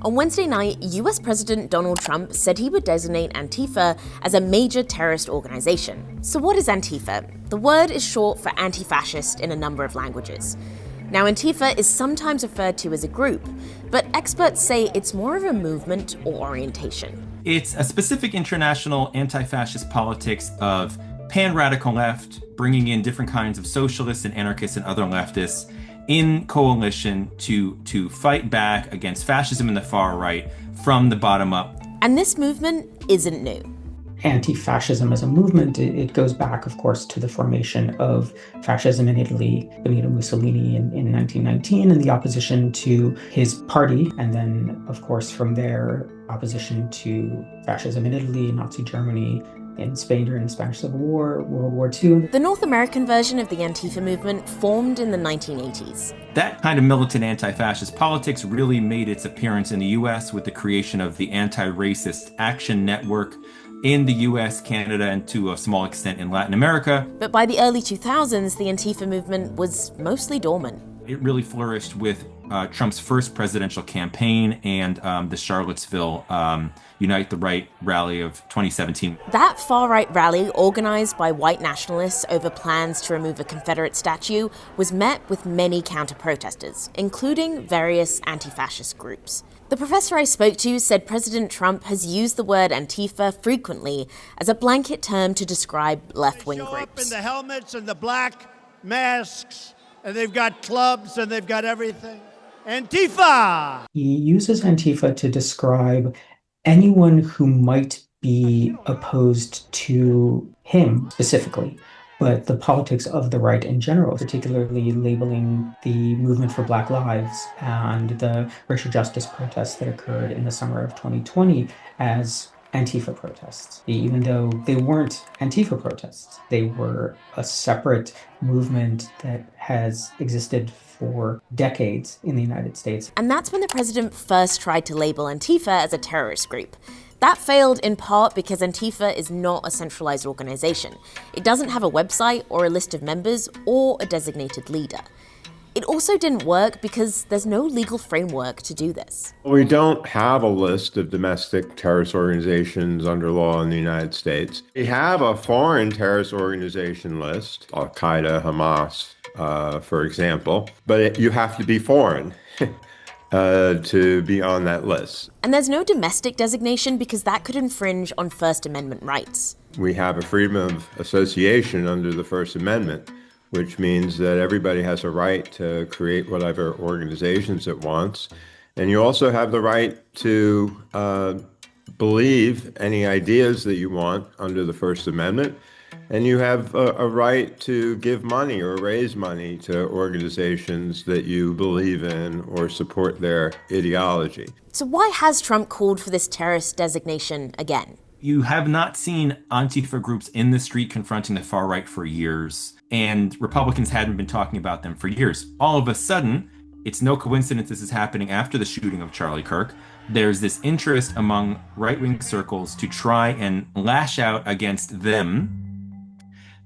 On Wednesday night, US President Donald Trump said he would designate Antifa as a major terrorist organization. So what is Antifa? The word is short for anti-fascist in a number of languages. Now, Antifa is sometimes referred to as a group, but experts say it's more of a movement or orientation. It's a specific international anti-fascist politics of pan-radical left, bringing in different kinds of socialists and anarchists and other leftists in coalition to fight back against fascism in the far right from the bottom up. And this movement isn't new. Anti-fascism as a movement, it goes back, of course, to the formation of fascism in Italy, Benito Mussolini in 1919, and the opposition to his party. And then, of course, from there, opposition to fascism in Italy, Nazi Germany, in Spain during the Spanish Civil War, World War II. The North American version of the Antifa movement formed in the 1980s. That kind of militant anti-fascist politics really made its appearance in the US with the creation of the Anti-Racist Action Network in the US, Canada, and to a small extent in Latin America. But by the early 2000s, the Antifa movement was mostly dormant. It really flourished with Trump's first presidential campaign and the Charlottesville Unite the Right rally of 2017. That far-right rally, organized by white nationalists over plans to remove a Confederate statue, was met with many counter-protesters, including various anti-fascist groups. The professor I spoke to said President Trump has used the word Antifa frequently as a blanket term to describe left-wing groups. They show up in the helmets and the black masks, and they've got clubs and they've got everything. Antifa! He uses Antifa to describe anyone who might be opposed to him specifically, but the politics of the right in general, particularly labeling the movement for Black Lives and the racial justice protests that occurred in the summer of 2020 as Antifa protests, even though they weren't Antifa protests. They were a separate movement that has existed for decades in the United States. And that's when the president first tried to label Antifa as a terrorist group. That failed in part because Antifa is not a centralized organization. It doesn't have a website or a list of members or a designated leader. It also didn't work because there's no legal framework to do this. We don't have a list of domestic terrorist organizations under law in the United States. We have a foreign terrorist organization list, Al-Qaeda, Hamas, for example, but you have to be foreign to be on that list. And there's no domestic designation because that could infringe on First Amendment rights. We have a freedom of association under the First Amendment, which means that everybody has a right to create whatever organizations it wants. And you also have the right to believe any ideas that you want under the First Amendment. And you have a right to give money or raise money to organizations that you believe in or support their ideology. So why has Trump called for this terrorist designation again? You have not seen Antifa groups in the street confronting the far right for years, and Republicans hadn't been talking about them for years. All of a sudden, it's no coincidence this is happening after the shooting of Charlie Kirk. There's this interest among right-wing circles to try and lash out against them,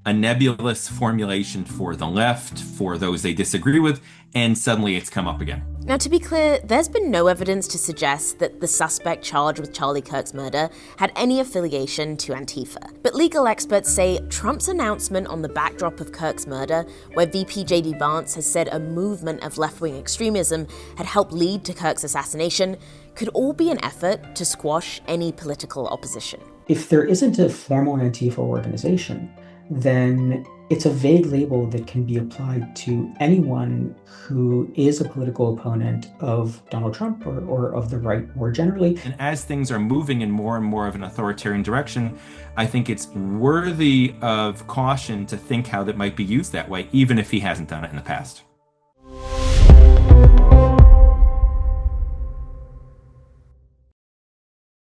a nebulous formulation for the left, for those they disagree with, and suddenly it's come up again. Now, to be clear, there's been no evidence to suggest that the suspect charged with Charlie Kirk's murder had any affiliation to Antifa. But legal experts say Trump's announcement on the backdrop of Kirk's murder, where VP J.D. Vance has said a movement of left-wing extremism had helped lead to Kirk's assassination, could all be an effort to squash any political opposition. If there isn't a formal Antifa organization, then it's a vague label that can be applied to anyone who is a political opponent of Donald Trump or of the right more generally. And as things are moving in more and more of an authoritarian direction, I think it's worthy of caution to think how that might be used that way, even if he hasn't done it in the past.